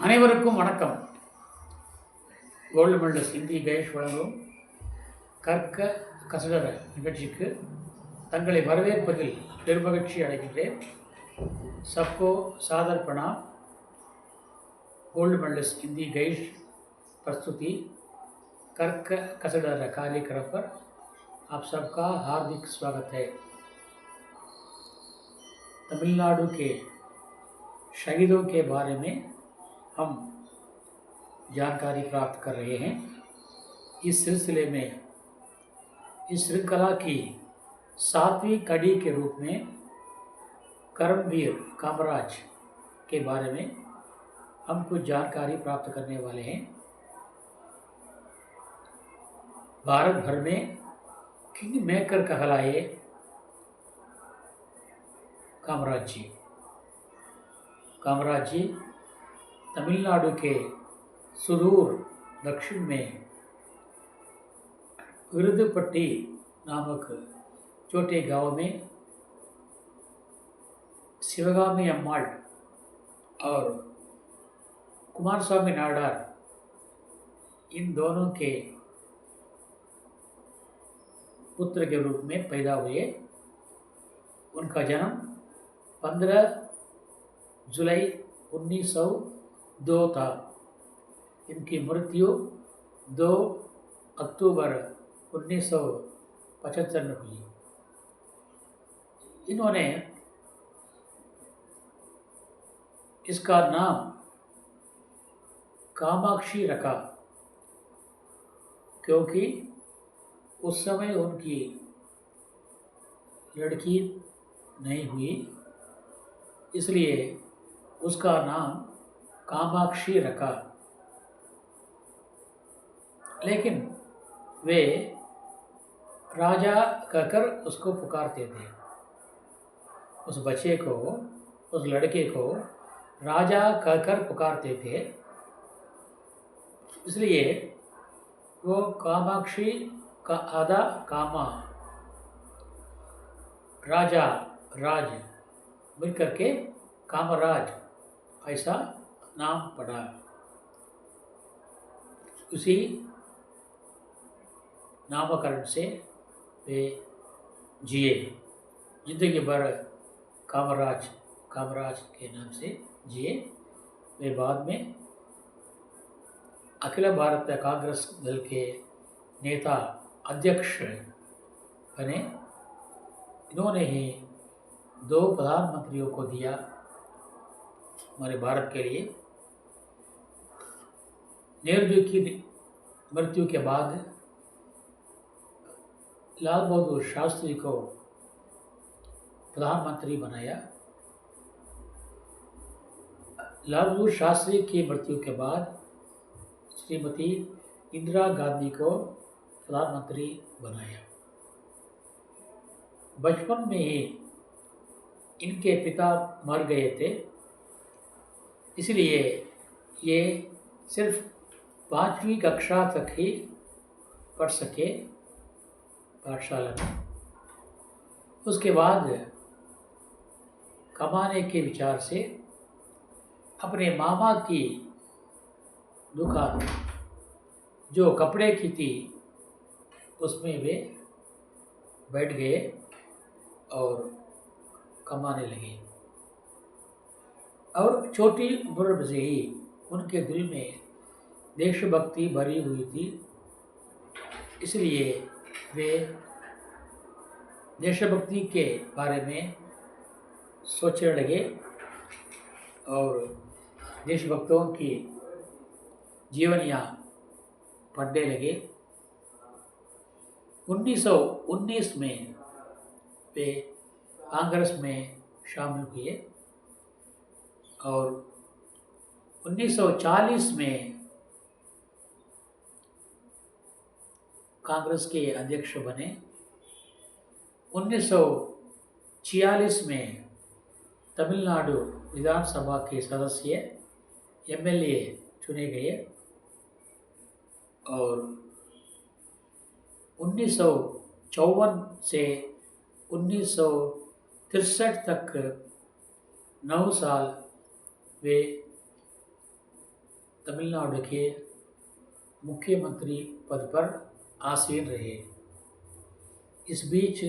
அனைவருக்கும் வணக்கம். Gold medalist Hindi Ganesh வழங்கும் கற்க கசடர நிகழ்ச்சிக்கு தங்களை வரவேற்பதில் பெருமகிழ்ச்சி அடைகின்றேன். सबको सादर प्रणाम. गोल्ड मेडलिस्ट हिंदी गैश प्रस्तुति कर्क कसडर कार्यक्रम पर आप सबका हार्दिक स्वागत है. तमिलनाडु के शहीदों के बारे में हम जानकारी प्राप्त कर रहे हैं. इस सिलसिले में इस श्रृंखला की 7वीं कड़ी के रूप में कर्मवीर कामराज के बारे में हम कुछ जानकारी प्राप्त करने वाले हैं. भारत भर में किंग मेकर कहलाए कामराज जी तमिलनाडु के सुदूर दक्षिण में विरुद्धपट्टी नामक छोटे गांव में शिवगामी अम्माள் और कुमारस्वामी नाडार इन दोनों के पुत्र के रूप में पैदा हुए. उनका जन्म 15 जुलाई 1902 था. इनकी मृत्यु 2 अक्टूबर 1975 में हुई. इन्होंने इसका नाम कामाक्षी रखा क्योंकि उस समय उनकी लड़की नहीं हुई, इसलिए उसका नाम कामाक्षी रखा. लेकिन वे राजा कहकर उसको पुकारते थे. उस बच्चे को, उस लड़के को राजा कहकर पुकारते थे, इसलिए वो कामाक्षी का आधा कामा राजा राज मिलकर के कामराज ऐसा नाम पड़ा. उसी नामकरण से वे जिए. जिंदगी भर कामराज के नाम से जिए. वे बाद में अखिल भारत कांग्रेस दल के नेता अध्यक्ष बने. इन्होंने ही 2 प्रधानमंत्रियों को दिया हमारे भारत के लिए. नेहरू की मृत्यु के बाद लाल बहादुर शास्त्री को प्रधानमंत्री बनाया. लाल बहादुर शास्त्री की मृत्यु के बाद श्रीमती इंदिरा गांधी को प्रधानमंत्री बनाया. बचपन में ही इनके पिता मर गए थे, इसलिए ये सिर्फ 5वीं कक्षा तक ही पढ़ सके पाठशाला में. उसके बाद कमाने के विचार से अपने मामा की दुकान जो कपड़े की थी उसमें वे बैठ गए और कमाने लगे. और छोटी उम्र से ही उनके दिल में देशभक्ति भरी हुई थी, इसलिए वे देशभक्ति के बारे में सोचने लगे और देशभक्तों की जीवनियाँ पढ़ने लगे. 1919 में वे कांग्रेस में शामिल हुए और 1940 में कांग्रेस के अध्यक्ष बने. 1946 में तमिलनाडु विधानसभा के सदस्य MLA चुने गए और 1954 से 1963 तक 9 साल वे तमिलनाडु के मुख्यमंत्री पद पर आसीन रहे। इस बीच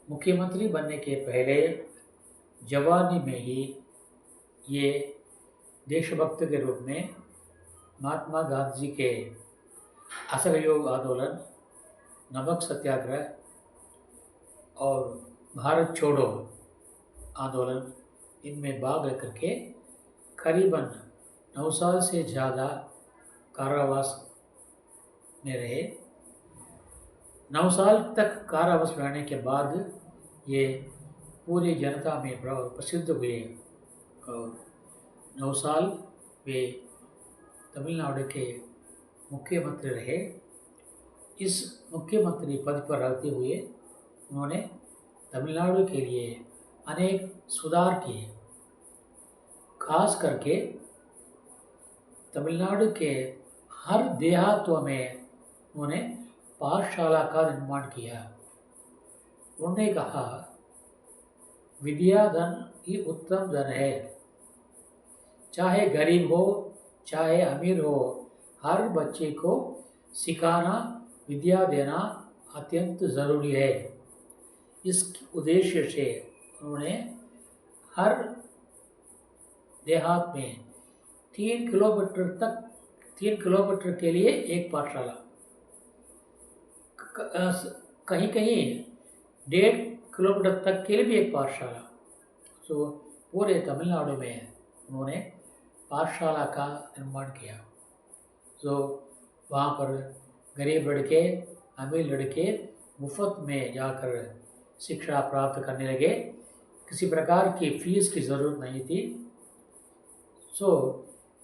मुख्यमंत्री बनने के पहले जवानी में ही ये देशभक्त के रूप में महात्मा गांधी के असहयोग आंदोलन, नमक सत्याग्रह और भारत छोड़ो आंदोलन, इनमें भाग लेकर के करीबन 9 साल से ज़्यादा कारावास में रहे। 9 साल तक कारावास में रहने के बाद ये पूरी जनता में प्रसिद्ध हुए और 9 साल वे तमिलनाडु के मुख्यमंत्री रहे। इस मुख्यमंत्री पद पर रहते हुए उन्होंने तमिलनाडु के लिए अनेक सुधार किए। खास करके तमिलनाडु के हर देहातों में उन्होंने पाठशाला का निर्माण किया। उन्होंने कहा, विद्या धन ही उत्तम धन है। चाहे गरीब हो चाहे अमीर हो, हर बच्चे को सिखाना, विद्या देना अत्यंत ज़रूरी है। इस उद्देश्य से उन्होंने हर देहात में 3 किलोमीटर के लिए एक पाठशाला, कहीं कहीं 1.5 किलोमीटर तक के लिए भी एक पाठशाला। तो पूरे तमिलनाडु में उन्होंने पाठशाला का निर्माण किया। तो वहाँ पर गरीब लड़के, अमीर लड़के मुफ्त में जाकर शिक्षा प्राप्त करने लगे। किसी प्रकार की फीस की ज़रूरत नहीं थी। सो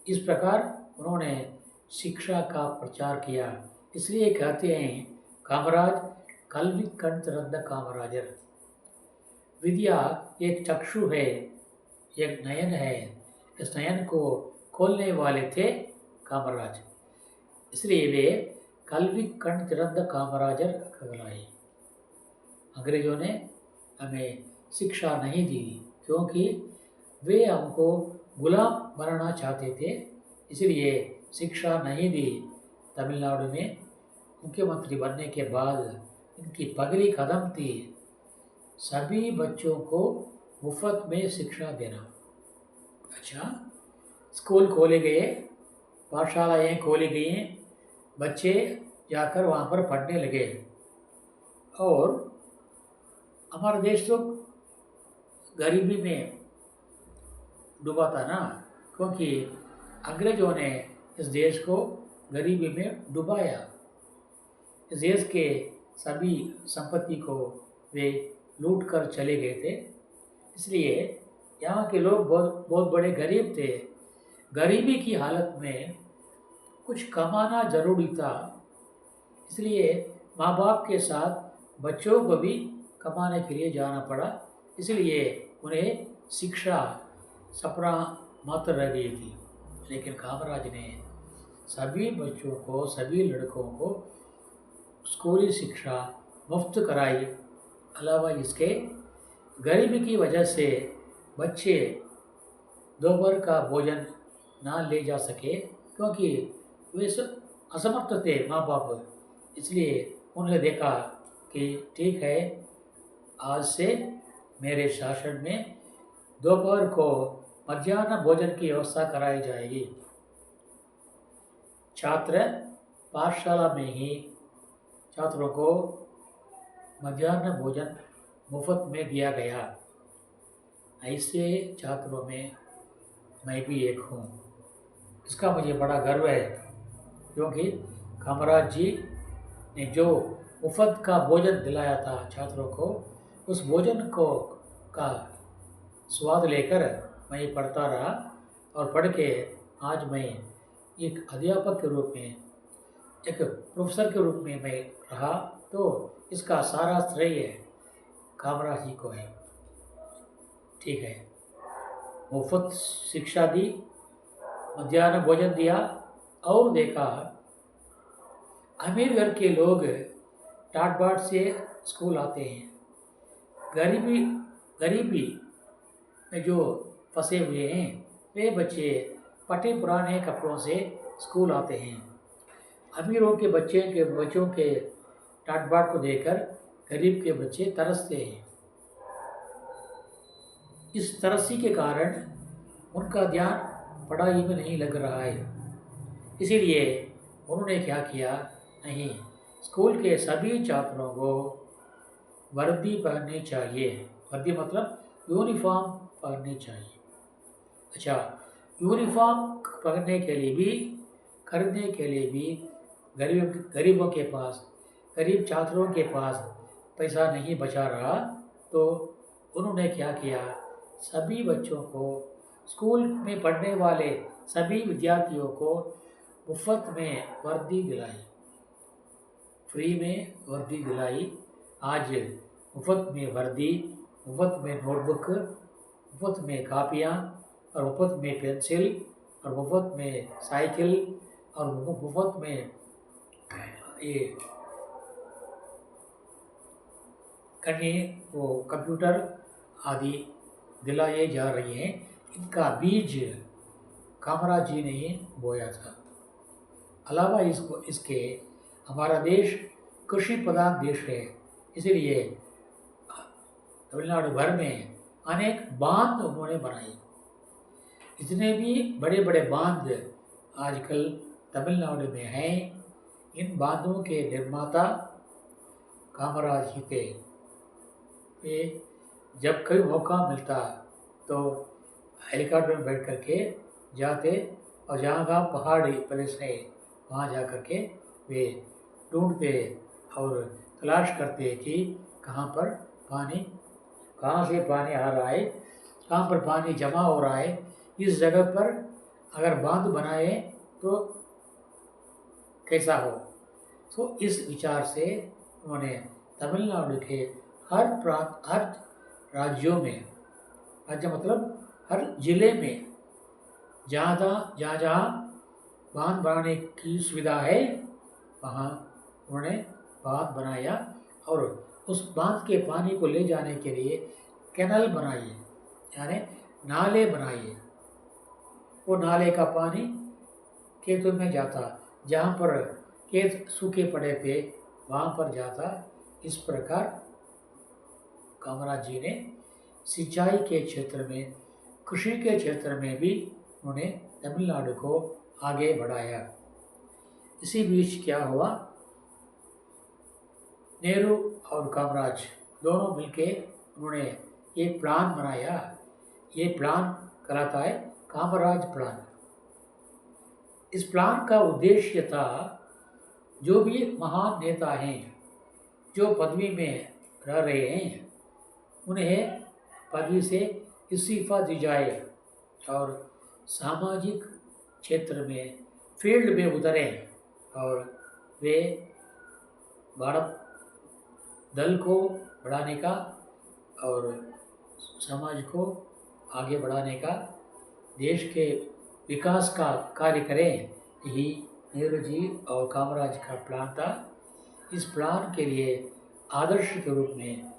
इस प्रकार उन्होंने शिक्षा का प्रचार किया। इसलिए कहते हैं, कामराज कल्वी कण तिरंद कामराजर। विद्या एक चक्षु है, एक नयन है। इस नयन को खोलने वाले थे कामराज, इसलिए वे कल्वी कण तिरंद कामराजर कहलाए। अंग्रेज़ों ने हमें शिक्षा नहीं दी क्योंकि वे हमको गुलाम बनाना चाहते थे, इसलिए शिक्षा नहीं दी। तमिलनाडु में मुख्यमंत्री बनने के बाद इनकी पगली कदम थी सभी बच्चों को मुफ्त में शिक्षा देना। अच्छा, स्कूल खोले गए, पाठशालाएँ खोली गई, बच्चे जाकर वहाँ पर पढ़ने लगे। और हमारा देश तो गरीबी में डूबा था ना, क्योंकि अंग्रेज़ों ने इस देश को गरीबी में डुबाया। इस देश के सभी संपत्ति को वे लूट कर चले गए थे। इसलिए यहाँ के लोग बहुत बहुत बड़े गरीब थे। गरीबी की हालत में कुछ कमाना ज़रूरी था, इसलिए माँ बाप के साथ बच्चों को भी कमाने के लिए जाना पड़ा। इसलिए उन्हें शिक्षा सपना मात्र रह गई थी। लेकिन कामराज ने सभी बच्चों को, सभी लड़कों को स्कूली शिक्षा मुफ्त कराई। अलावा इसके गरीबी की वजह से बच्चे दोपहर का भोजन ना ले जा सके, क्योंकि वे असमर्थ थे माँ बाप। इसलिए उन्होंने देखा कि ठीक है, आज से मेरे शासन में दोपहर को मध्याह्न भोजन की व्यवस्था कराई जाएगी। छात्र पाठशाला में ही छात्रों को मध्याह्न भोजन मुफ्त में दिया गया। ऐसे छात्रों में मैं भी एक हूँ। इसका मुझे बड़ा गर्व है, क्योंकि कामराज जी ने जो मुफ्त का भोजन दिलाया था छात्रों को, उस भोजन को का स्वाद लेकर मैं पढ़ता रहा और पढ़ के आज मैं एक अध्यापक के रूप में, एक प्रोफेसर के रूप में मैं रहा। तो इसका सारा श्रेय कामराज जी को है। ठीक है, मुफ्त शिक्षा दी, मध्याह्न भोजन दिया और देखा अमीर घर के लोग टाट बाट से स्कूल आते हैं। गरीबी में जो फंसे हुए हैं वे बच्चे फटे पुराने कपड़ों से स्कूल आते हैं। अमीरों के बच्चों के टाट बाट को देखकर गरीब के बच्चे तरसते हैं। इस तरसी के कारण उनका ध्यान पढ़ाई में नहीं लग रहा है। इसीलिए उन्होंने क्या किया, नहीं, स्कूल के सभी छात्रों को वर्दी पहननी चाहिए। वर्दी मतलब यूनिफॉर्म पहननी चाहिए। अच्छा, यूनिफॉर्म पहनने के लिए भी, खरीदने के लिए भी गरीबों के पास, गरीब छात्रों के पास पैसा नहीं बचा रहा, तो उन्होंने क्या किया, सभी बच्चों को, स्कूल में पढ़ने वाले सभी विद्यार्थियों को मुफ्त में वर्दी दिलाई, फ्री में वर्दी दिलाई। आज मुफ्त में वर्दी, मुफ्त में नोटबुक, मुफ्त में कापियाँ, और मुफ्त में पेंसिल, और मुफ्त में साइकिल, और मुफ्त में ये वो कंप्यूटर आदि दिलाए जा रही हैं। इनका बीज कामराज जी ने बोया था। अलावा इसके हमारा देश कृषि प्रधान देश है, इसलिए तमिलनाडु भर में अनेक बांध उन्होंने बनाए। जितने भी बड़े बड़े बांध आजकल तमिलनाडु में हैं, इन बांधों के निर्माता कामराज ही थे। वे जब कभी मौका मिलता तो हेलीकॉप्टर में बैठ करके जाते, और जहाँ पहाड़ी प्रदेश है वहाँ जा कर के वे ढूंढते और तलाश करते कि कहाँ से पानी आ रहा है, कहाँ पर पानी जमा हो रहा है, इस जगह पर अगर बांध बनाए तो कैसा हो। तो इस विचार से उन्होंने तमिलनाडु के हर राज्यों में, राज्य मतलब हर जिले में जहाँ बांध बनाने की सुविधा है वहाँ उन्होंने बांध बनाया, और उस बांध के पानी को ले जाने के लिए कैनल बनाइए, यानी नाले बनाइए। वो नाले का पानी खेतों में जाता, जहाँ पर खेत सूखे पड़े थे वहाँ पर जाता। इस प्रकार कामराज जी ने सिंचाई के क्षेत्र में, कृषि के क्षेत्र में भी उन्होंने तमिलनाडु को आगे बढ़ाया। इसी बीच क्या हुआ, नेहरू और कामराज दोनों मिलके उन्होंने एक प्लान बनाया। ये प्लान कहलाता है कामराज प्लान। इस प्लान का उद्देश्य था, जो भी महान नेता हैं, जो पदवी में रह रहे हैं, उन्हें पदवी से इस्तीफा दी जाए और सामाजिक क्षेत्र में फील्ड में उतरें, और वे भारत दल को बढ़ाने का और समाज को आगे बढ़ाने का, देश के विकास का कार्य करें। यही नेहरू जी और कामराज का प्लान था। इस प्लान के लिए आदर्श के रूप में,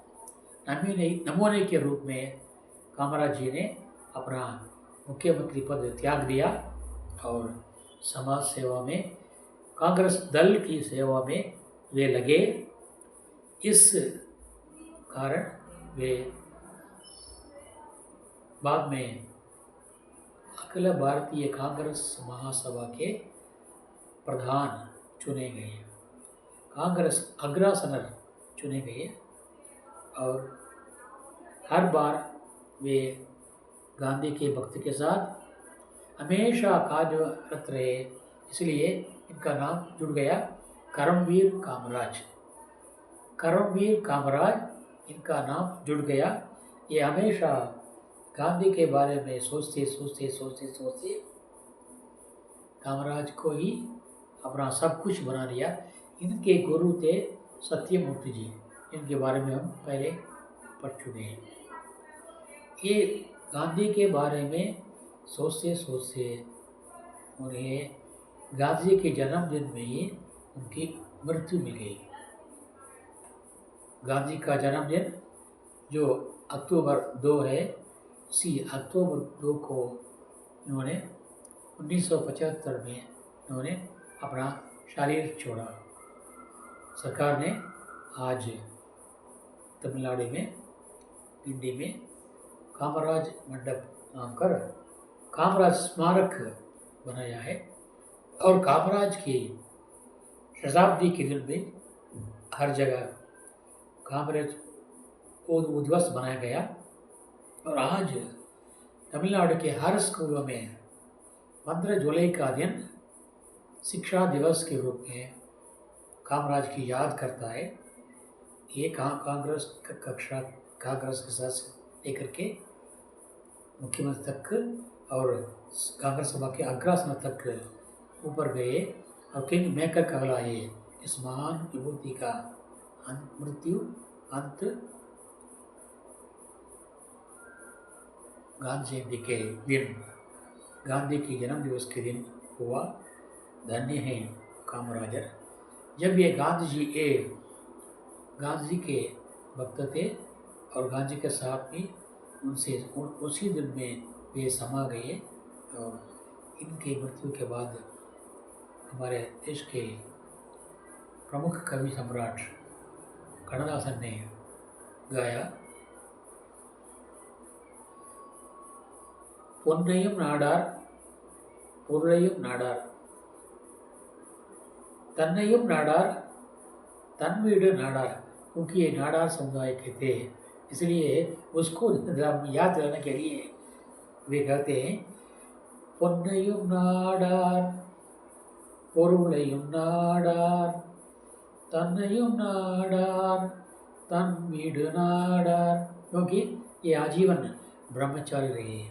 नमूने के रूप में कामराज जी ने अपना मुख्यमंत्री पद त्याग दिया और समाज सेवा में, कांग्रेस दल की सेवा में वे लगे। इस कारण वे बाद में अखिल भारतीय कांग्रेस महासभा के प्रधान चुने गए, कांग्रेस अग्रसेनर चुने गए, और हर बार वे गांधी के भक्त के साथ हमेशा कार्यरत रहे, इसलिए इनका नाम जुड़ गया करमवीर कामराज। करमवीर कामराज इनका नाम जुड़ गया। ये हमेशा गांधी के बारे में सोचते कामराज को ही अपना सब कुछ बना लिया। इनके गुरु थे सत्यमूर्ति जी, इनके बारे में हम पहले पढ़ चुके हैं। ये गांधी के बारे में सोचते उन्हें गांधी के जन्मदिन में ही उनकी मृत्यु मिल गई। गांधी का जन्मदिन जो अक्टूबर 2 है, उसी अक्टूबर 2 को इन्होंने 1975 में उन्होंने अपना शरीर छोड़ा। सरकार ने आज तमिलनाडु में गिंडी में कामराज मंडप नाम कर कामराज स्मारक बनाया है और कामराज की शताब्दी के दिन में हर जगह कामराज दिवस बनाया गया और आज तमिलनाडु के हर स्कूलों में 15 जुलाई का दिन शिक्षा दिवस के रूप में कामराज की याद करता है। ये कांग्रेस के साथ लेकर के मुख्यमंत्री तक और कांग्रेस सभा के अग्रासन तक ऊपर गए और किंग मेकर कहलाए। इस महान विभूति का मृत्यु अंत गांधी जयंती के दिन, गांधी की जन्म दिवस के दिन हुआ। धन्य है कामराजर। जब ये गांधी जी के भक्त थे और गांधी के साथ भी उसी दिन में वे समा गए और इनके मृत्यु के बाद हमारे देश के प्रमुख कवि सम्राट कண்ணदासन ने गाया, பொன்னையும் நாடார் பொருளையும் நாடார் तन्नैयुम नाडार तन वीड नाडार, क्योंकि ये नाडार समुदाय के थे इसलिए उसको याद दिलाने के लिए वे कहते हैं பொன்னையும் நாடார் பொருளையும் நாடார் तन्नैयुम नाडार तन वीड नाडार, क्योंकि ये आजीवन ब्रह्मचारी रहे।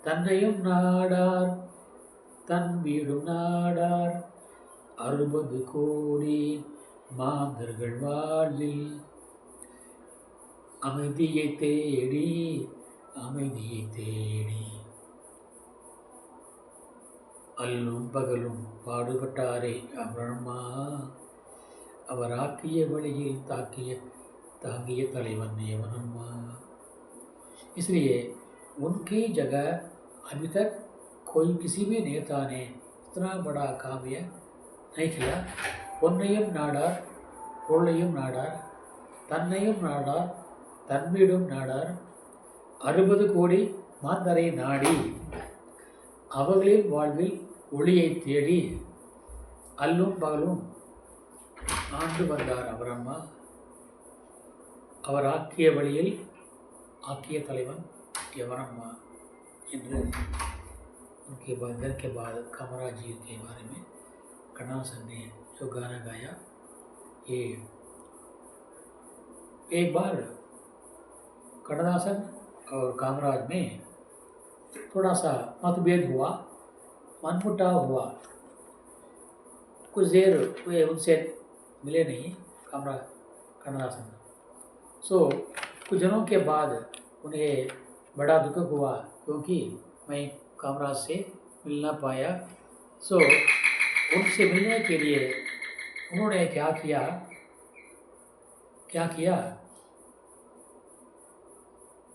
तन्नैयुम नाडार तन वीड नाडार 60 கோடி மாந்தர்கள் வாழ்வில் அமைதியை தேடி அல்லும் பகலும் பாடுபட்டாரே அப்ரஹ்மா, அவர் ஆக்கிய வழியில் तांगिय तलेवन एवनम्मा। इसलिए उनकी जगह अभी तक कोई किसी भी नेता ने इतना बड़ा काव्य नहीं किया। பொன்னையும் நாடார் பொருளையும் நாடார் தன்னையும் நாடார் தன்வீடும் நாடார் 60 கோடி மாந்தரை நாடி அவர்களின் வாழ்வில் ஒளியை தேடி அல்லும் பகலும் ஆண்டு வந்தார் அபரம்மா, அவர் ஆக்கிய வழியில் ஆக்கிய தலைவன் எவரம்மா என்று उनके बंदर के बाद कामराज जी के बारे में कन्नासन ने जो गाना गाया। ये एक बार कन्नासन और कामराज में थोड़ा सा मतभेद हुआ, मनमुटाव हुआ। कुछ देर वे उनसे मिले नहीं कन्नासन। कुछ दिनों के बाद उन्हें बड़ा दुख हुआ क्योंकि मैं कामराज से मिल ना पाया। उनसे मिलने के लिए उन्होंने क्या किया,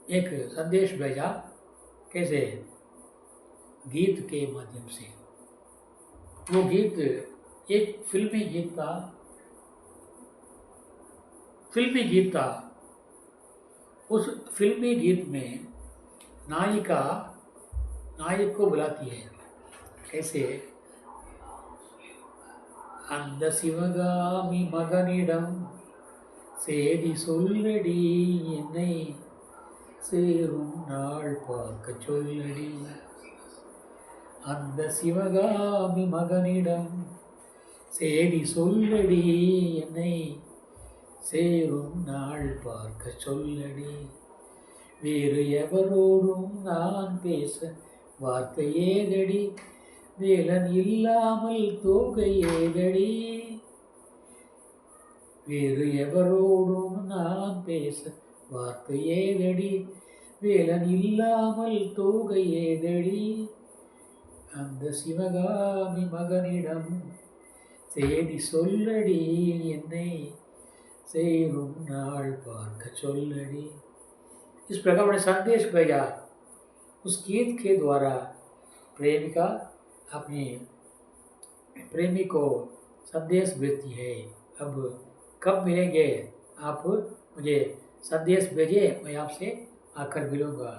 एक संदेश भेजा। कैसे? गीत के माध्यम से। वो गीत एक फिल्मी गीत था। उस फिल्मी गीत में नायिका नायक को बुलाती है। कैसे? அந்த சிவகாமி மகனிடம் சேதி சொல்லடி, என்னை சேரும் நாள் பார்க்க சொல்லடி। அந்த சிவகாமி மகனிடம் சேதி சொல்லடி, என்னை சேரும் நாள் பார்க்க சொல்லடி। வேறு எவரோடும் நான் பேச வார்த்தை ஏதடி, வேலன் இல்லாமல் தோகை ஏதடி। வேறு எவரோடும் நான் பேச வார்த்தை ஏதடி, வேலன் இல்லாமல் தோகை ஏதடி। அந்த சிவகாமி மகனிடம் சேதி சொல்லடி, என்னை சேரும் नाल பார்க்க சொல்லடி। इस प्रकार उन्हें संदेश भेजा। उस गीत के द्वारा प्रेमिका अपने प्रेमी को संदेश भेजती है, अब कब मिलेंगे आप, मुझे संदेश भेजिए, मैं आपसे आकर मिलूँगा।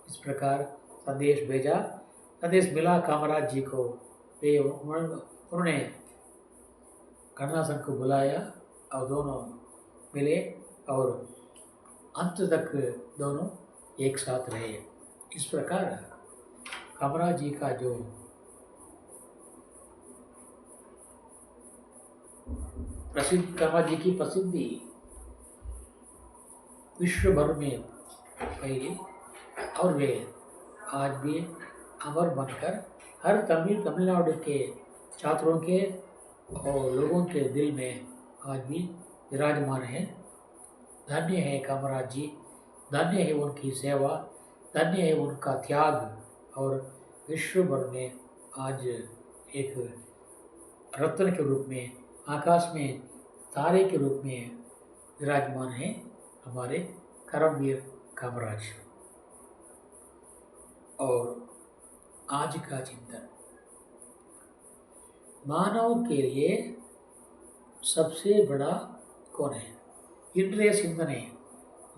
इस प्रकार संदेश भेजा। संदेश मिला कामराज जी को। वे उन्होंने करुणासन को बुलाया और दोनों मिले और अंत तक दोनों एक साथ रहे। इस प्रकार कामराज जी का जो प्रसिद्ध, कामराज जी की प्रसिद्धि विश्व भर में फैली और वे आज भी अमर बनकर हर तमिलनाडु के छात्रों के और लोगों के दिल में आज भी विराजमान हैं। धन्य है कामराज जी, धन्य है उनकी सेवा, धन्य है उनका त्याग और विश्व भर में आज एक रत्न के रूप में, आकाश में तारे के रूप में विराजमान हैं हमारे करमवीर कामराज। और आज का चिंतन, मानव के लिए सबसे बड़ा कौन है? இன்றைய சிந்தனை,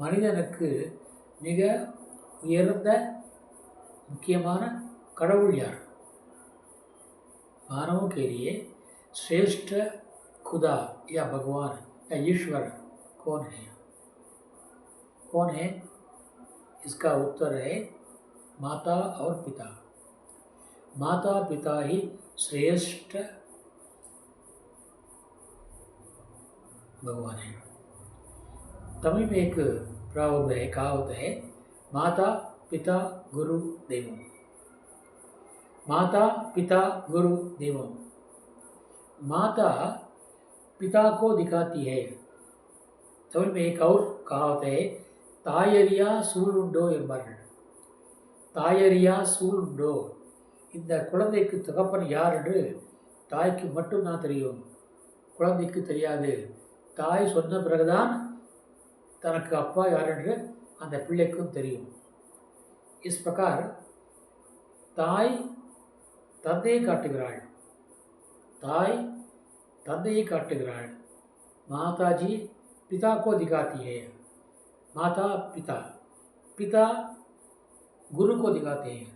மனிதனுக்கு மிக உயர்ந்த முக்கியமான கடவுள் யார்? मानव के लिए श्रेष्ठ खुदा या भगवान या ईश्वर कौन है? कौन है? इसका उत्तर है माता और पिता। माता पिता ही श्रेष्ठ भगवान है। तमिल में एक प्रयोग है, कहावत है, माता पिता गुरु देवम। माता पिता गुरु देवम। माता पिता को दिखाती है। तमिल में एक और कहावत है, தாயறியா சூளுண்டோ என்பார்கள். தாயறியா சூளுண்டோ, இந்த குழந்தைக்கு தகப்பன் யார் என்று தாய்க்கு மட்டும்தான் தெரியும், குழந்தைக்கு தெரியாது. தாய் சொன்ன பிறகுதான் தனக்கு அப்பா யார் என்று அந்த பிள்ளைக்கும் தெரியும். இஸ் பிரகார் தாய் தந்தையை காட்டுகிறாள், தாய் தந்தையை காட்டுகிறாள். माताजी पिता को दिखाती है, माता पिता, पिता குரு को दिखाते हैं.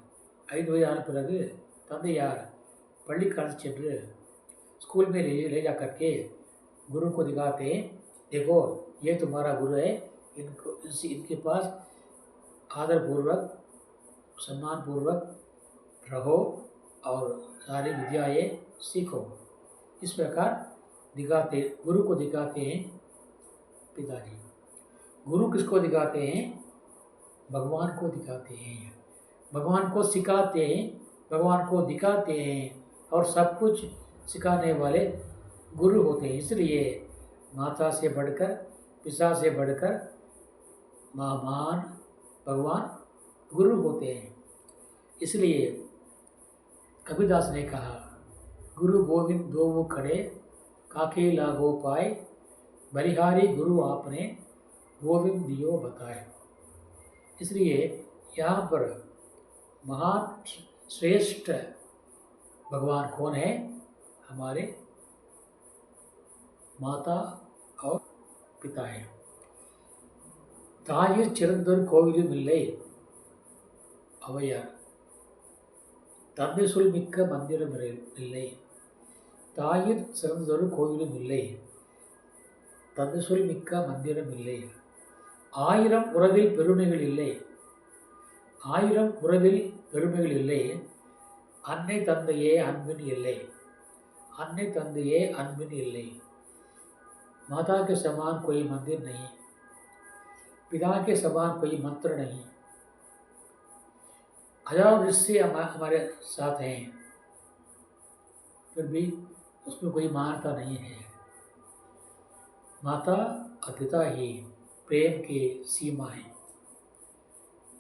5 வயதான பிறகு தந்தையார் பள்ளிக்கு அழைத்து சென்று स्कूल में ले जा करके गुरु को दिखाते हैं, देखो ये तुम्हारा गुरु है, इनके पास आदरपूर्वक सम्मानपूर्वक रहो और सारी विद्याएँ सीखो. इस प्रकार दिखाते, गुरु को दिखाते हैं पिताजी. गुरु किसको दिखाते हैं? भगवान को दिखाते हैं, भगवान को सिखाते हैं, भगवान को दिखाते हैं और सब कुछ सिखाने वाले गुरु होते हैं. इसलिए माता से बढ़कर, पिता से बढ़कर महान भगवान गुरु होते हैं. इसलिए कबीरदास ने कहा, गुरु गोविंद दो खड़े काके लागो पाए, बलिहारी गुरु आपने गोविंद दियो बताए. इसलिए यहाँ पर महान श्रेष्ठ भगवान कौन है? हमारे माता और पिता है. தாயிற் சிறந்தொரு கோவிலும் இல்லை ஔவையார். தந்தை சொல் மிக்க மந்திரம் இல்லை. தாயிற் சிறந்தொரு கோவிலும் இல்லை, தந்தை சொல் மிக்க மந்திரம் இல்லை. 1000 உறவில் பெருமைகள் இல்லை, 1000 உறவில் பெருமைகள் இல்லை. அன்னை தந்தையே அன்பின் இல்லை, अन्य तंदे अनबिन इल्ले. माता के समान कोई मंदिर नहीं, पिता के समान कोई मंत्र नहीं. हजारों रिश्ते हमारे साथ हैं, फिर भी उसमें कोई मान्यता नहीं है. माता और पिता ही प्रेम के सीमा हैं,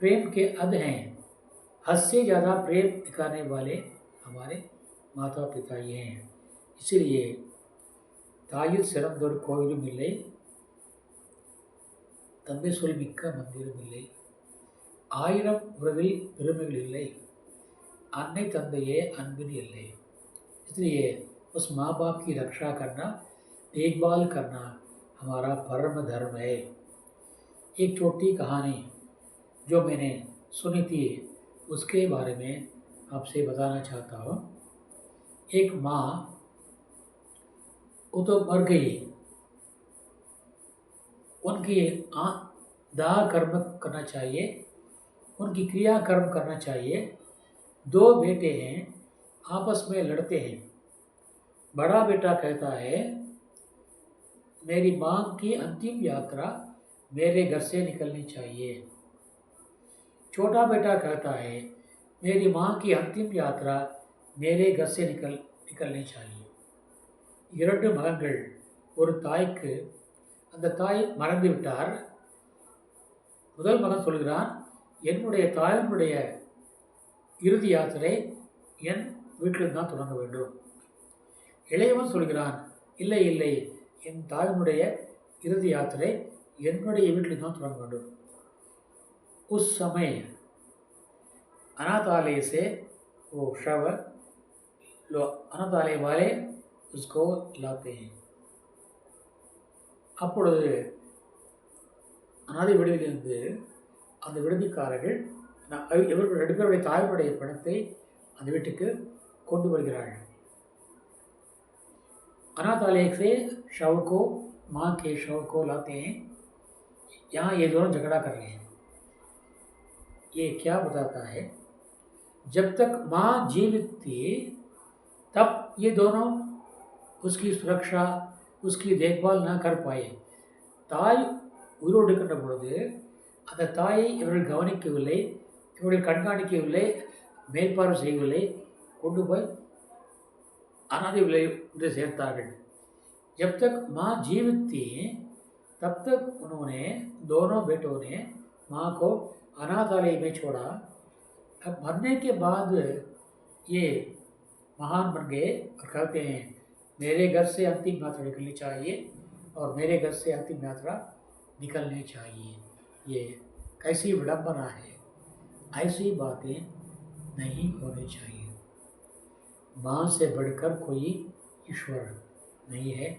प्रेम के अध हैं. हद से ज़्यादा प्रेम दिखाने वाले हमारे माता पिता ही हैं. इसलिए தாயில் சிறந்தொரு கோவிலும் இல்லை, தந்தை சொல் மிக்க மந்திரம் இல்லை. 1000 உறவில் பெருமைகள் இல்லை, अन्य तंदये अनबिन एल्ले। इसलिए उस माँ बाप की रक्षा करना, देखभाल करना हमारा परम धर्म है। एक छोटी कहानी जो मैंने सुनी थी उसके बारे में आपसे बताना चाहता हूँ। एक माँ वो तो मर गई, उनकी दाह कर्म करना चाहिए, उनकी क्रिया कर्म करना चाहिए। दो बेटे हैं, आपस में लड़ते हैं। बड़ा बेटा कहता है मेरी माँ की अंतिम यात्रा मेरे घर से निकलनी चाहिए। छोटा बेटा कहता है मेरी माँ की अंतिम यात्रा मेरे घर से निकलनी चाहिए। இரண்டு மகன்கள் ஒரு தாய்க்கு, அந்த தாய் மறந்து விட்டார். முதல் மகன் சொல்கிறான், என்னுடைய தாயினுடைய இறுதி யாத்திரை என் வீட்டில் தான் தொடங்க வேண்டும். இளையவன் சொல்கிறான், இல்லை இல்லை, என் தாயினுடைய இறுதி யாத்திரை என்னுடைய வீட்டில் தான் தொடங்க வேண்டும். उस समय अनाथालय से वो शव अनाथालय वाले उसको लाते हैं. அப்பொழுது அனாதை விடுதியிலிருந்து அந்த விடுதிக்காரர்கள் இவர்கள் 2 பேருடைய தாயுடைய பணத்தை அந்த வீட்டுக்கு கொண்டு வருகிறார்கள். अनाथालय से शव को, माँ के शव को लाते हैं. यहाँ ये दोनों झगड़ा कर रहे हैं. ये क्या बताता है, जब तक माँ जीवित थी तब ये दोनों उसकी सुरक्षा, उसकी देखभाल न कर पाए. தாய் உயிரோடு இருக்கின்ற பொழுது அந்த தாயை இவர்கள் கவனிக்கவில்லை, இவர்கள் கண்காணிக்கவில்லை, மேற்பார்வை செய்யவில்லை, கொண்டு போய் अनाथालय विले சேர்த்தார்கள். जब तक माँ जीवित थी तब तक उन्होंने, दोनों बेटों ने माँ को अनाथालय में छोड़ा. अब मरने के बाद ये महान बन गए और कहते हैं मेरे घर से अंतिम यात्रा निकलनी चाहिए और मेरे घर से अंतिम यात्रा निकलनी चाहिए. ये कैसी विडंबना है, ऐसी बातें नहीं होनी चाहिए. माँ से बढ़कर कोई ईश्वर नहीं है,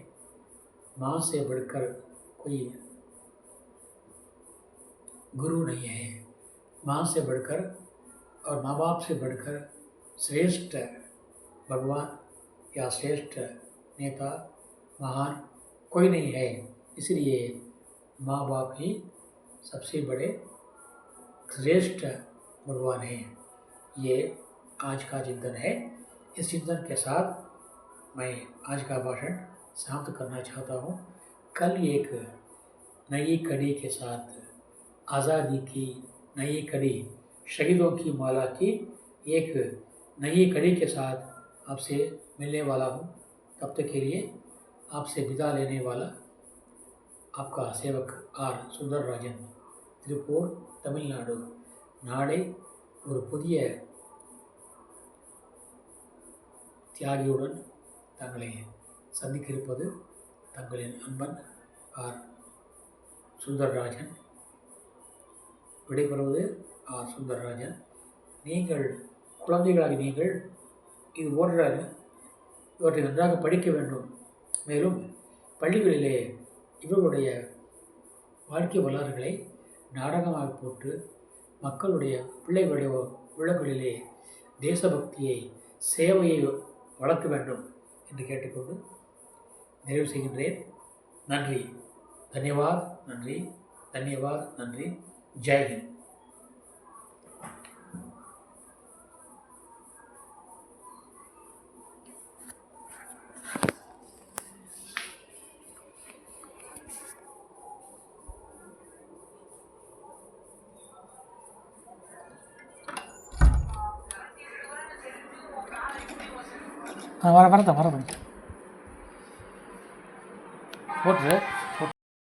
माँ से बढ़कर कोई गुरु नहीं है, माँ से बढ़कर और माँ बाप से बढ़कर श्रेष्ठ भगवान या श्रेष्ठ नेता, महान कोई नहीं है. इसलिए माँ बाप ही सबसे बड़े श्रेष्ठ भगवान हैं. ये आज का चिंतन है. इस चिंतन के साथ मैं आज का भाषण समाप्त करना चाहता हूँ. कल एक नई कड़ी के साथ, आज़ादी की नई कड़ी, शहीदों की माला की एक नई कड़ी के साथ आपसे मिलने वाला हूँ. तब तक के लिए आपसे विदा लेने वाला आपका सेवक आर सुंदरराजन, திருப்பூர், தமிழ்நாடு. நாளை ஒரு புதிய தியாகியுடன் தங்களை சந்திக்க இருப்பது தங்களின் அன்பன் ஆர் சுந்தரராஜன். விடைபெறுவது ஆர் சுந்தரராஜன். நீங்கள் குழந்தைகளாகி நீங்கள் இது போன்ற இவற்றை நன்றாக படிக்க வேண்டும். மேலும் பள்ளிகளிலே இவர்களுடைய வாழ்க்கை வரலாறுகளை நாடகமாக போட்டு மக்களுடைய பிள்ளைகளுடைய உள்ளங்களிலே தேசபக்தியை, சேவையை வளர்க்க வேண்டும் என்று கேட்டுக்கொண்டு நிறைவு செய்கின்றேன். நன்றி, தன்யவாத், நன்றி, தன்யவாத், நன்றி. ஜெய்ஹிந்த். வரதான் போட்டு